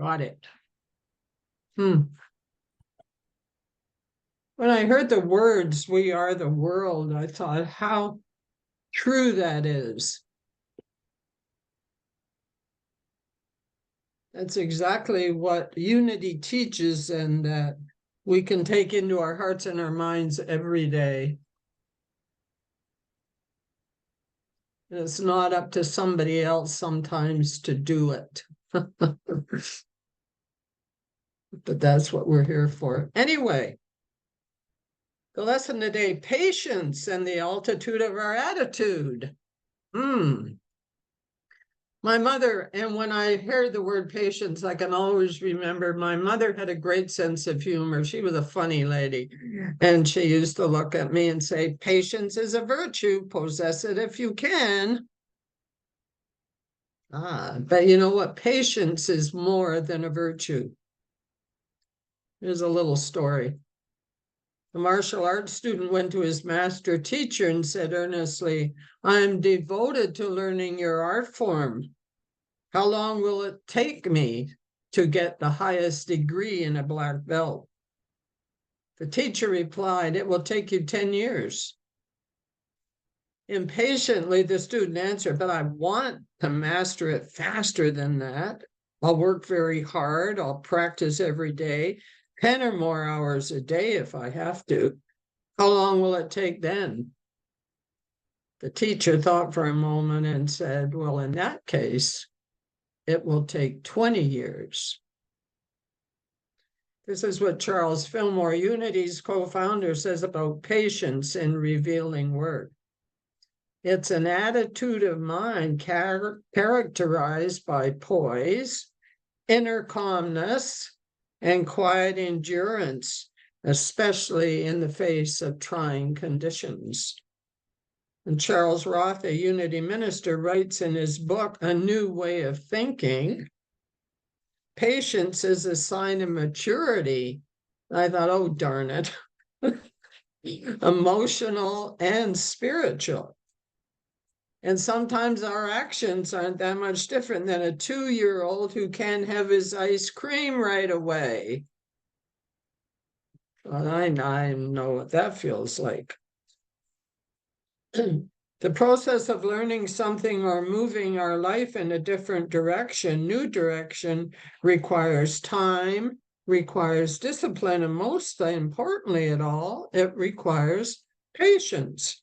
Got it. When I heard the words, "we are the world," I thought how true that is. That's exactly what unity teaches, and that we can take into our hearts and our minds every day. And it's not up to somebody else sometimes to do it. But that's what we're here for. Anyway, the lesson today, patience and the altitude of our attitude. My mother, and when I hear the word patience, I can always remember my mother had a great sense of humor. She was a funny lady. And she used to look at me and say, "Patience is a virtue, possess it if you can." But you know what? Patience is more than a virtue. Here's a little story. A martial arts student went to his master teacher and said earnestly, "I'm devoted to learning your art form. How long will it take me to get the highest degree in a black belt?" The teacher replied, "It will take you 10 years. Impatiently, the student answered, "But I want to master it faster than that. I'll work very hard. I'll practice every day, 10 or more hours a day if I have to. How long will it take then?" The teacher thought for a moment and said, "Well, in that case, it will take 20 years. This is what Charles Fillmore, Unity's co-founder, says about patience in revealing work. It's an attitude of mind characterized by poise, inner calmness, and quiet endurance, especially in the face of trying conditions. And Charles Roth, a Unity minister, writes in his book, A New Way of Thinking, patience is a sign of maturity. I thought, oh, darn it. Emotional and spiritual. And sometimes our actions aren't that much different than a 2-year-old who can't have his ice cream right away. Well, I know what that feels like. The process of learning something or moving our life in a different direction, new direction, requires time, requires discipline, and most importantly at all, it requires patience.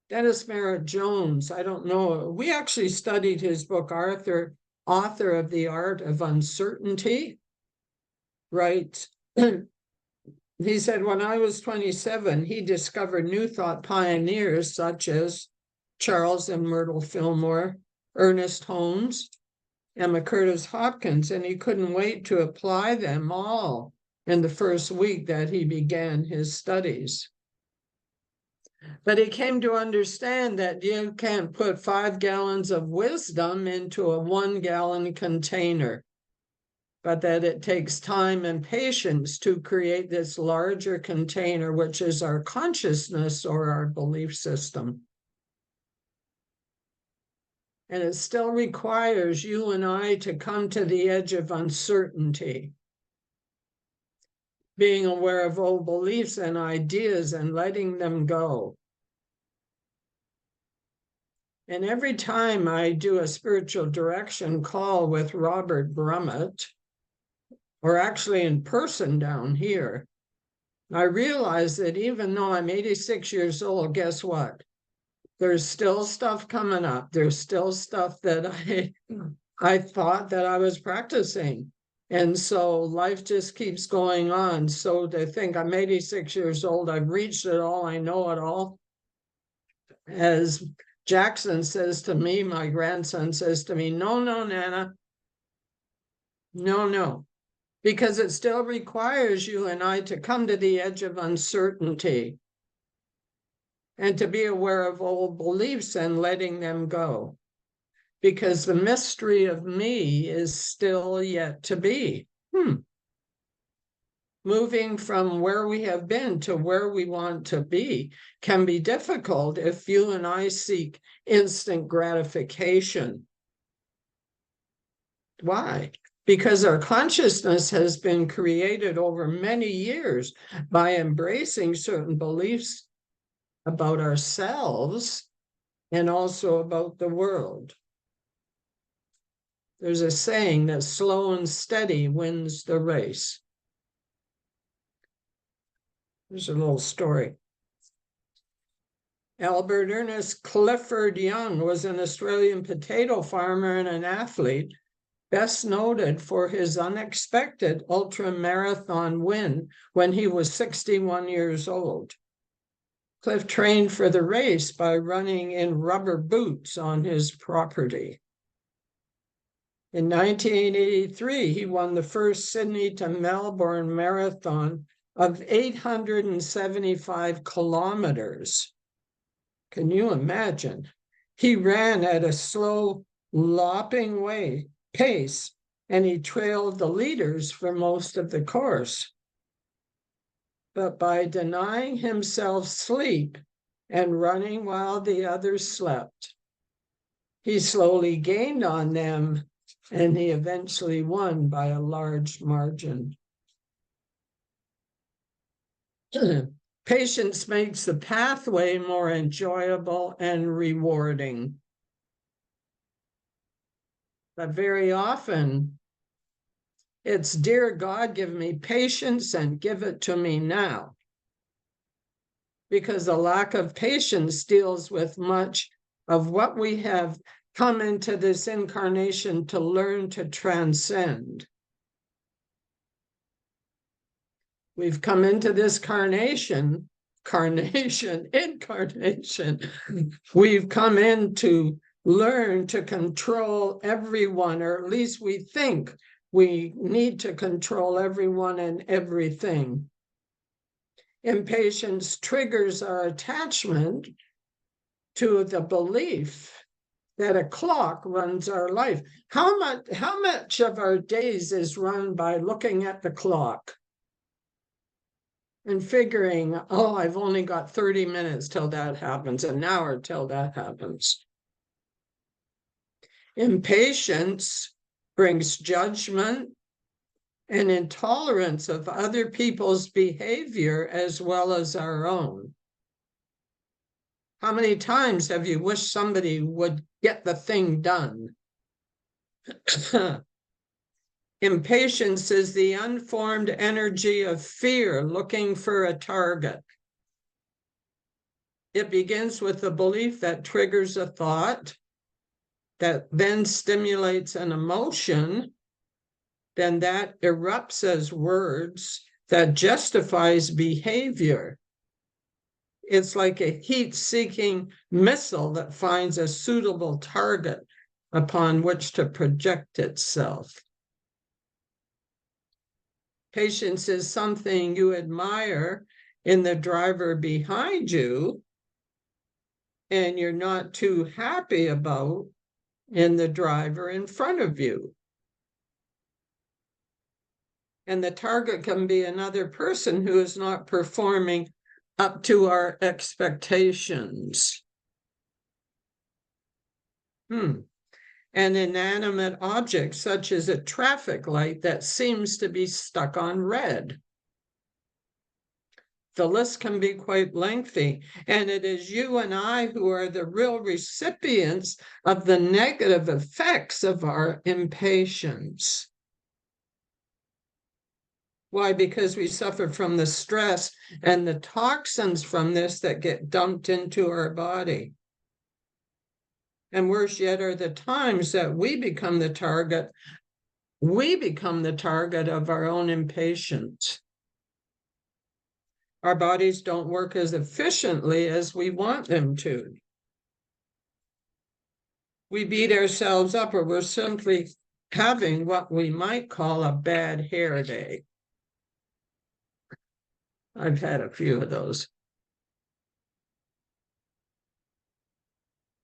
Dennis Merritt Jones, I don't know, we actually studied his book, author of The Art of Uncertainty, right? He said, when I was 27, he discovered new thought pioneers such as Charles and Myrtle Fillmore, Ernest Holmes, Emma Curtis Hopkins, and he couldn't wait to apply them all in the first week that he began his studies. But he came to understand that you can't put 5 gallons of wisdom into a 1-gallon container, but that it takes time and patience to create this larger container, which is our consciousness or our belief system. And it still requires you and I to come to the edge of uncertainty, being aware of old beliefs and ideas and letting them go. And every time I do a spiritual direction call with Robert Brummett, or actually in person down here, I realize that even though I'm 86 years old, guess what? There's still stuff coming up. There's still stuff that I thought that I was practicing. And so life just keeps going on. So to think I'm 86 years old, I've reached it all, I know it all. As Jackson says to me, my grandson says to me, no, Nana, no, because it still requires you and I to come to the edge of uncertainty and to be aware of old beliefs and letting them go, because the mystery of me is still yet to be. Moving from where we have been to where we want to be can be difficult if you and I seek instant gratification. Why? because our consciousness has been created over many years by embracing certain beliefs about ourselves and also about the world. There's a saying that slow and steady wins the race. There's a little story. Albert Ernest Clifford Young was an Australian potato farmer and an athlete, best noted for his unexpected ultra-marathon win when he was 61 years old. Cliff trained for the race by running in rubber boots on his property. In 1983, he won the first Sydney to Melbourne marathon of 875 kilometers. Can you imagine? He ran at a slow, lopping pace, and he trailed the leaders for most of the course. But by denying himself sleep and running while the others slept, he slowly gained on them, and he eventually won by a large margin. Patience makes the pathway more enjoyable and rewarding. But very often, it's, dear God, give me patience and give it to me now. Because the lack of patience deals with much of what we have come into this incarnation to learn to transcend. We've come into this incarnation. We've come in to learn to control everyone, or at least we think we need to control everyone and everything. Impatience triggers our attachment to the belief that a clock runs our life. How much of our days is run by looking at the clock and figuring, oh, I've only got 30 minutes till that happens, an hour till that happens. Impatience brings judgment and intolerance of other people's behavior as well as our own. How many times have you wished somebody would get the thing done? Impatience is the unformed energy of fear looking for a target. It begins with the belief that triggers a thought, that then stimulates an emotion, then that erupts as words, that justifies behavior. It's like a heat-seeking missile that finds a suitable target upon which to project itself. Patience is something you admire in the driver behind you, and you're not too happy about in the driver in front of you. And the target can be another person who is not performing up to our expectations. An inanimate object, such as a traffic light that seems to be stuck on red. The list can be quite lengthy, and it is you and I who are the real recipients of the negative effects of our impatience. Why? Because we suffer from the stress and the toxins from this that get dumped into our body. And worse yet are the times that we become the target. We become the target of our own impatience. Our bodies don't work as efficiently as we want them to. We beat ourselves up, or we're simply having what we might call a bad hair day. I've had a few of those.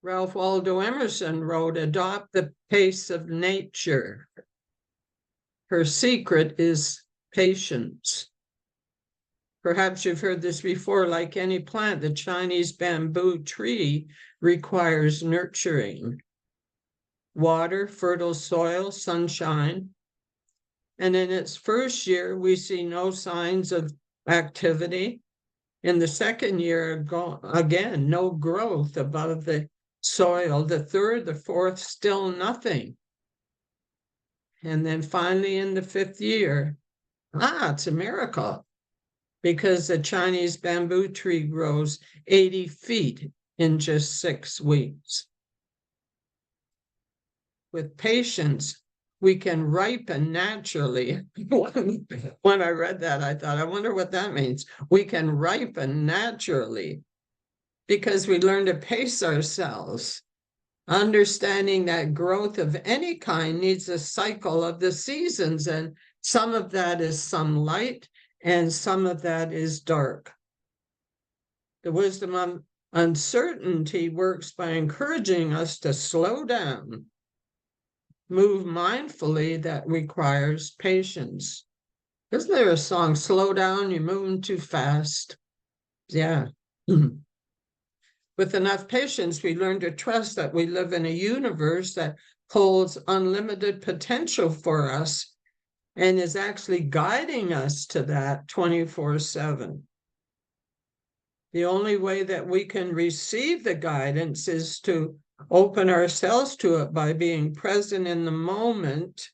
Ralph Waldo Emerson wrote, "Adopt the pace of nature. Her secret is patience." Perhaps you've heard this before. Like any plant, the Chinese bamboo tree requires nurturing. Water, fertile soil, sunshine. And in its first year, we see no signs of activity. In the second year, again, no growth above the soil. The third, the fourth, still nothing. And then finally in the fifth year, it's a miracle, because the Chinese bamboo tree grows 80 feet in just 6 weeks. With patience, we can ripen naturally. When I read that, I thought, I wonder what that means. We can ripen naturally because we learn to pace ourselves, understanding that growth of any kind needs a cycle of the seasons, and some of that is sunlight and some of that is dark. The wisdom of uncertainty works by encouraging us to slow down, move mindfully. That requires patience. Isn't there a song, slow down, you're moving too fast? Yeah. With enough patience, we learn to trust that we live in a universe that holds unlimited potential for us and is actually guiding us to that 24/7. The only way that we can receive the guidance is to open ourselves to it by being present in the moment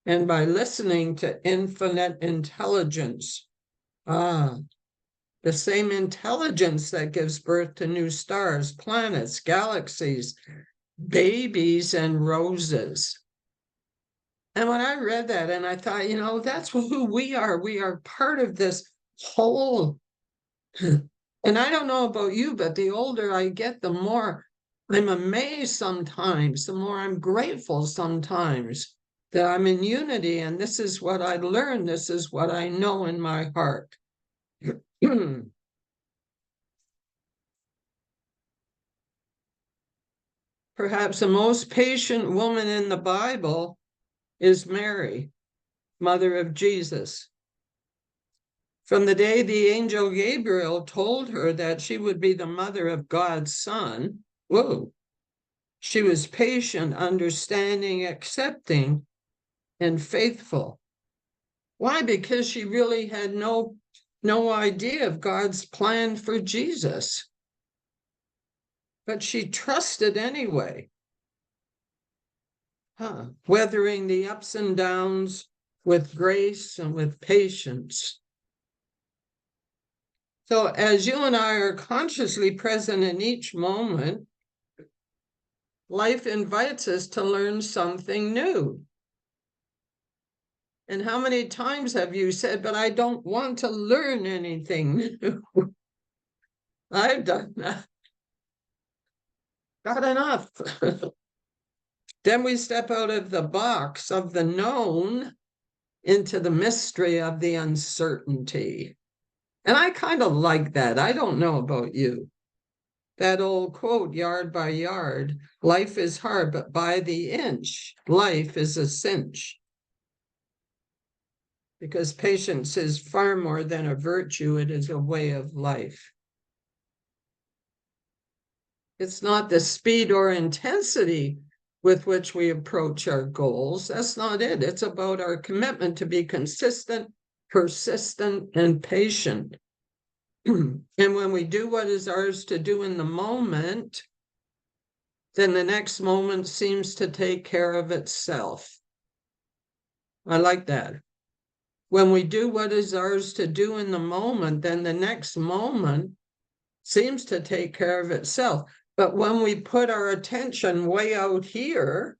and by listening to infinite intelligence. The same intelligence that gives birth to new stars, planets, galaxies, babies, and roses. And when I read that, and I thought, that's who we are. We are part of this whole. And I don't know about you, but the older I get, the more I'm amazed sometimes, the more I'm grateful sometimes that I'm in unity. And this is what I learned. This is what I know in my heart. Perhaps the most patient woman in the Bible is Mary, mother of Jesus. From the day the angel Gabriel told her that she would be the mother of God's son, she was patient, understanding, accepting, and faithful. Why? Because she really had no idea of God's plan for Jesus. But she trusted anyway, weathering the ups and downs with grace and with patience. So as you and I are consciously present in each moment, life invites us to learn something new. And how many times have you said, but I don't want to learn anything new? I've done that. Got enough. Then we step out of the box of the known into the mystery of the uncertainty. And I kind of like that. I don't know about you. That old quote, yard by yard, life is hard, but by the inch, life is a cinch. Because patience is far more than a virtue, it is a way of life. It's not the speed or intensity with which we approach our goals. That's not it. It's about our commitment to be consistent, persistent, and patient. And when we do what is ours to do in the moment, then the next moment seems to take care of itself. I like that. When we do what is ours to do in the moment, then the next moment seems to take care of itself. But when we put our attention way out here,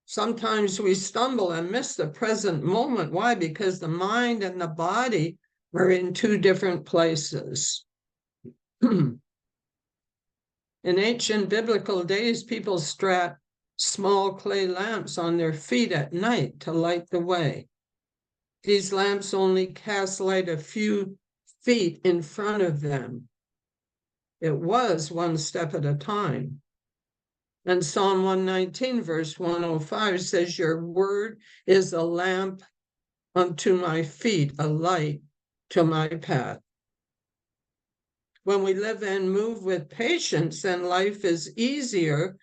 sometimes we stumble and miss the present moment. Why? Because the mind and the body are in two different places. In ancient biblical days, people strapped small clay lamps on their feet at night to light the way. These lamps only cast light a few feet in front of them. It was one step at a time. And Psalm 119, verse 105 says, your word is a lamp unto my feet, a light to my path. When we live and move with patience, then life is easier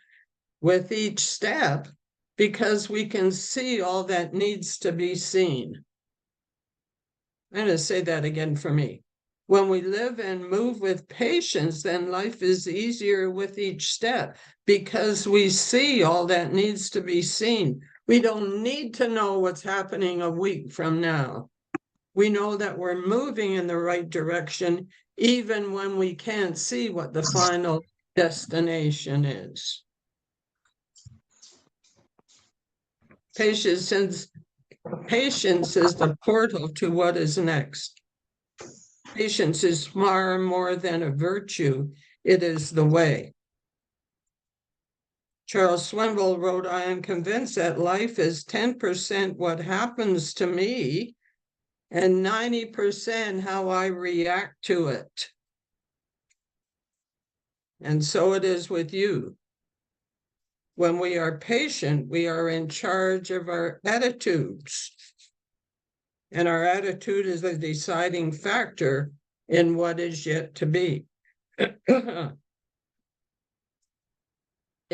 with each step because we can see all that needs to be seen. I'm going to say that again for me. When we live and move with patience, then life is easier with each step because we see all that needs to be seen. We don't need to know what's happening a week from now. We know that we're moving in the right direction, even when we can't see what the final destination is. Patience is the portal to what is next. Patience is far more than a virtue. It is the way. Charles Swinville wrote, I am convinced that life is 10% what happens to me and 90% how I react to it. And so it is with you. When we are patient, we are in charge of our attitudes. And our attitude is a deciding factor in what is yet to be. It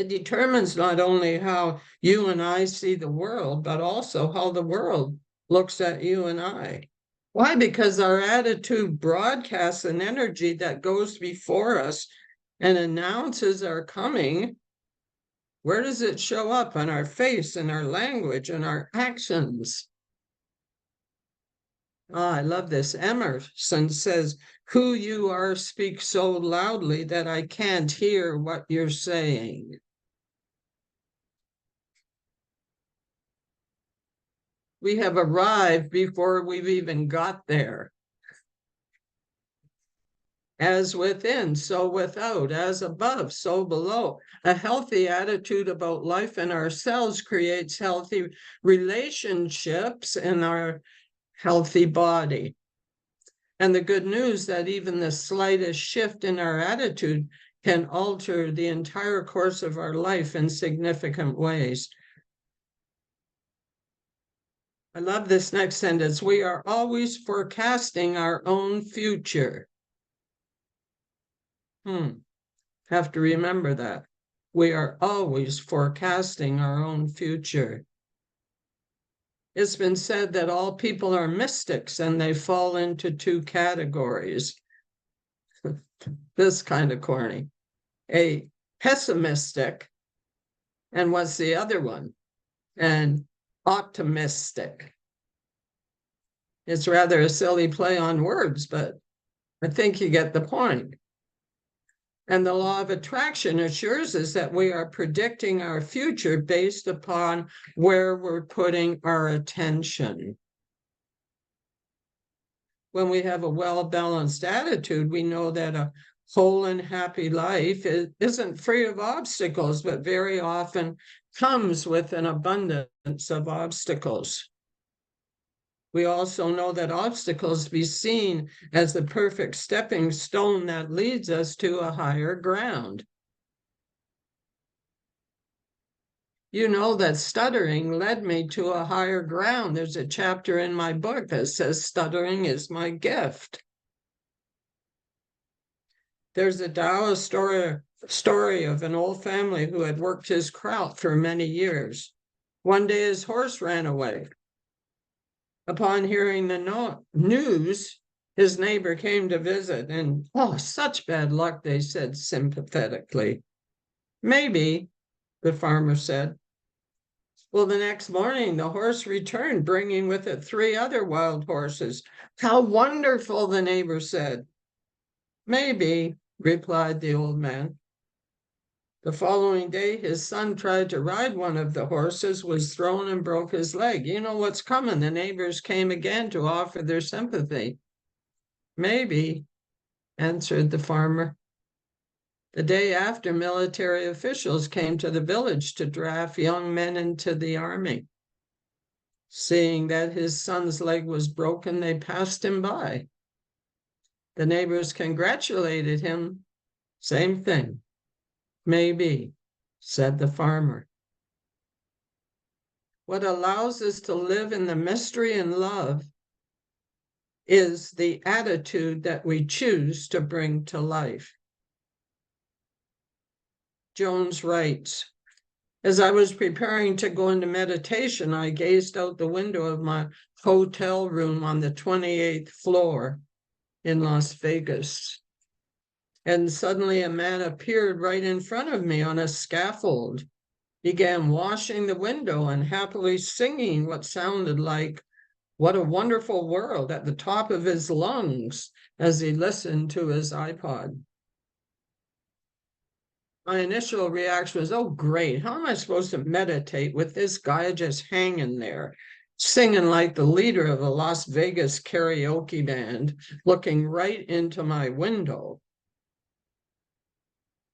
determines not only how you and I see the world, but also how the world looks at you and I. Why? Because our attitude broadcasts an energy that goes before us and announces our coming. Where does it show up? On our face, in our language, in our actions. I love this. Emerson says, who you are speaks so loudly that I can't hear what you're saying. We have arrived before we've even got there. As within, so without, as above, so below. A healthy attitude about life and ourselves creates healthy relationships in our healthy body. And the good news that even the slightest shift in our attitude can alter the entire course of our life in significant ways. I love this next sentence. We are always forecasting our own future. Have to remember that. We are always forecasting our own future. It's been said that all people are mystics and they fall into two categories. This kind of corny. A pessimistic, and what's the other one? An optimistic. It's rather a silly play on words, but I think you get the point. And the law of attraction assures us that we are predicting our future based upon where we're putting our attention. When we have a well-balanced attitude, we know that a whole and happy life isn't free of obstacles, but very often comes with an abundance of obstacles. We also know that obstacles be seen as the perfect stepping stone that leads us to a higher ground. You know that stuttering led me to a higher ground. There's a chapter in my book that says stuttering is my gift. There's a Taoist story of an old family who had worked his kraut for many years. One day his horse ran away. Upon hearing the news, his neighbor came to visit, and oh, such bad luck, they said sympathetically. Maybe, the farmer said. Well, the next morning, the horse returned, bringing with it 3 other wild horses. How wonderful, the neighbor said. Maybe, replied the old man. The following day, his son tried to ride one of the horses, was thrown and broke his leg. You know what's coming. The neighbors came again to offer their sympathy. Maybe, answered the farmer. The day after, military officials came to the village to draft young men into the army. Seeing that his son's leg was broken, they passed him by. The neighbors congratulated him. Same thing. Maybe, said the farmer. What allows us to live in the mystery and love is the attitude that we choose to bring to life. Jones writes, As I was preparing to go into meditation, I gazed out the window of my hotel room on the 28th floor in Las Vegas. And suddenly a man appeared right in front of me on a scaffold, began washing the window and happily singing what sounded like "What a Wonderful World" at the top of his lungs as he listened to his iPod. My initial reaction was, oh, great. How am I supposed to meditate with this guy just hanging there, singing like the leader of a Las Vegas karaoke band, looking right into my window?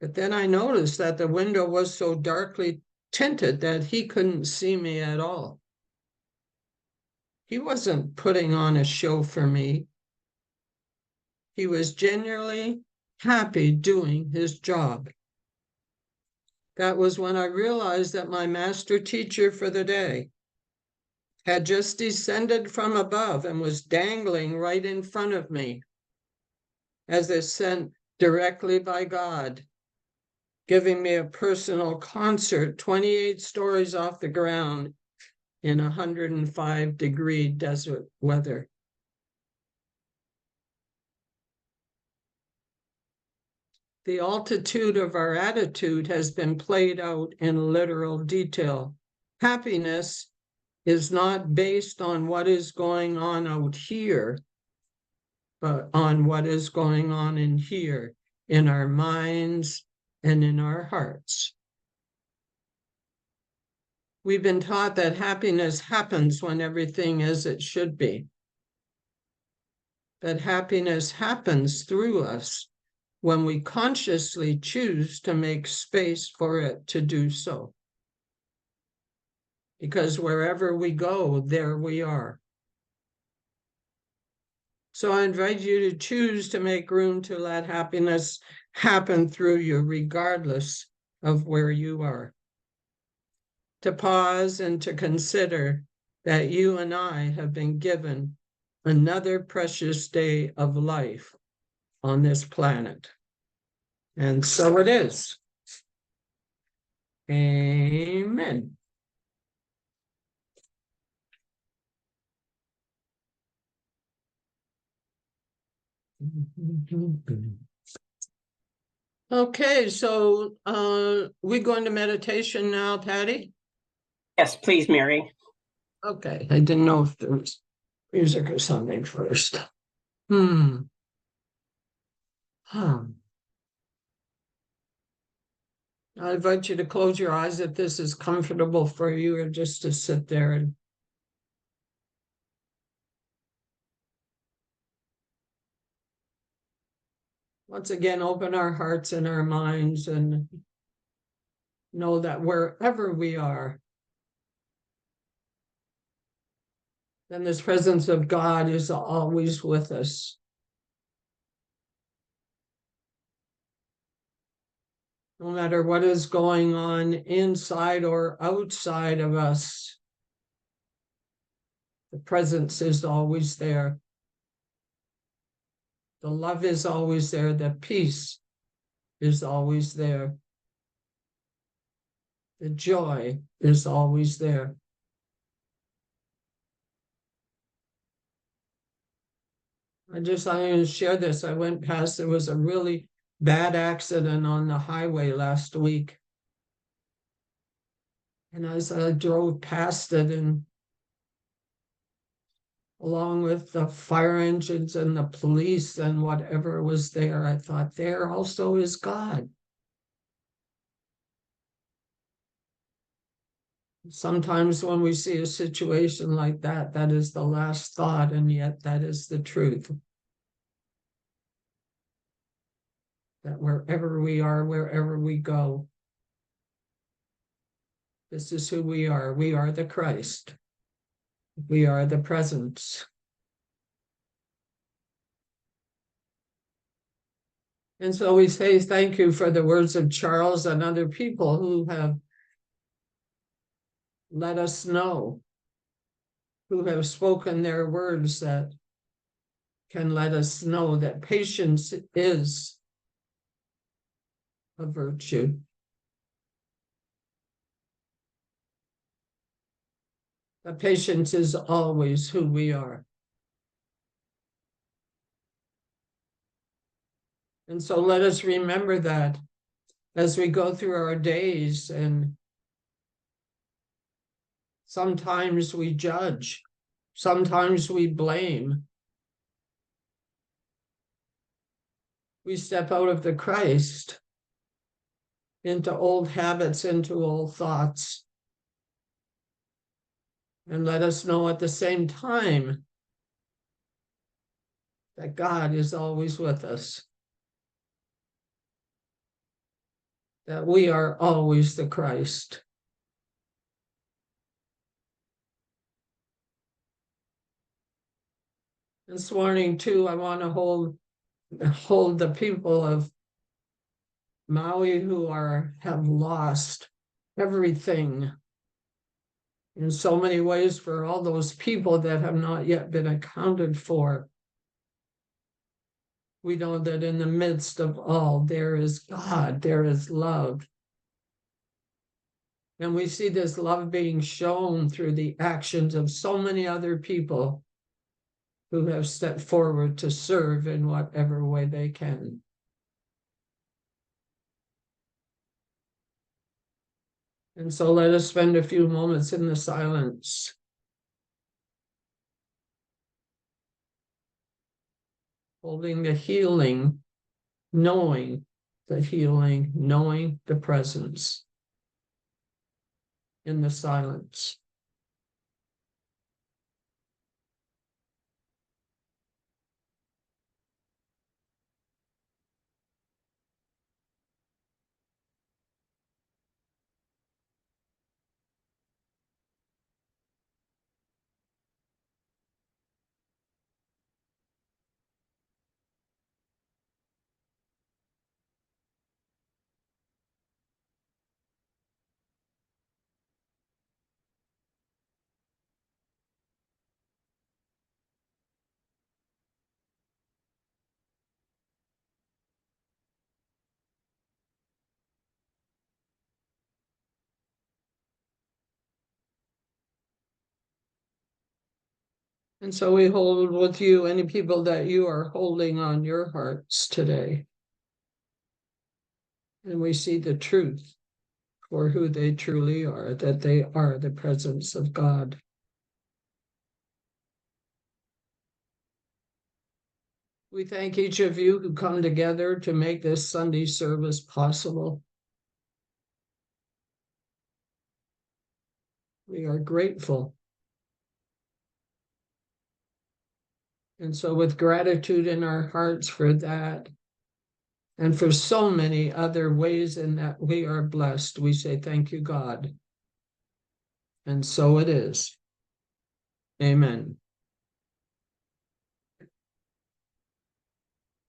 But then I noticed that the window was so darkly tinted that he couldn't see me at all. He wasn't putting on a show for me. He was genuinely happy doing his job. That was when I realized that my master teacher for the day had just descended from above and was dangling right in front of me as if sent directly by God, giving me a personal concert 28 stories off the ground in 105-degree desert weather. The altitude of our attitude has been played out in literal detail. Happiness is not based on what is going on out here, but on what is going on in here, in our minds and in our hearts. We've been taught that happiness happens when everything is as it should be. That happiness happens through us when we consciously choose to make space for it to do so. Because wherever we go, there we are. So I invite you to choose to make room to let happiness happen through you, regardless of where you are. To pause and to consider that you and I have been given another precious day of life on this planet. And so it is. Amen. Okay, so we go into meditation now, Patty? Yes, please, Mary. Okay, I didn't know if there was music or something first. Huh. I invite you to close your eyes if this is comfortable for you, or just to sit there and once again open our hearts and our minds and know that wherever we are, then this presence of God is always with us. No matter what is going on inside or outside of us, the presence is always there. The love is always there. The peace is always there. The joy is always there. I'm going to share this. I went past, there was a really bad accident on the highway last week. And as I drove past it, and along with the fire engines and the police and whatever was there, I thought, there also is God. Sometimes when we see a situation like that, that is the last thought, and yet that is the truth. That wherever we are, wherever we go, this is who we are. We are the Christ. We are the presence. And so we say thank you for the words of Charles and other people who have let us know, who have spoken their words that can let us know that patience is a virtue. Patience is always who we are. And so let us remember that as we go through our days, and sometimes we judge, sometimes we blame. We step out of the Christ into old habits, into old thoughts. And let us know at the same time that God is always with us, that we are always the Christ. This morning, too, I want to hold the people of Maui who have lost everything in so many ways, for all those people that have not yet been accounted for. We know that in the midst of all, there is God, there is love. And we see this love being shown through the actions of so many other people who have stepped forward to serve in whatever way they can. And so let us spend a few moments in the silence, holding the healing, knowing the healing, knowing the presence in the silence. And so we hold with you any people that you are holding on your hearts today. And we see the truth for who they truly are, that they are the presence of God. We thank each of you who come together to make this Sunday service possible. We are grateful. And so with gratitude in our hearts for that, and for so many other ways in that we are blessed, we say thank you, God. And so it is. Amen.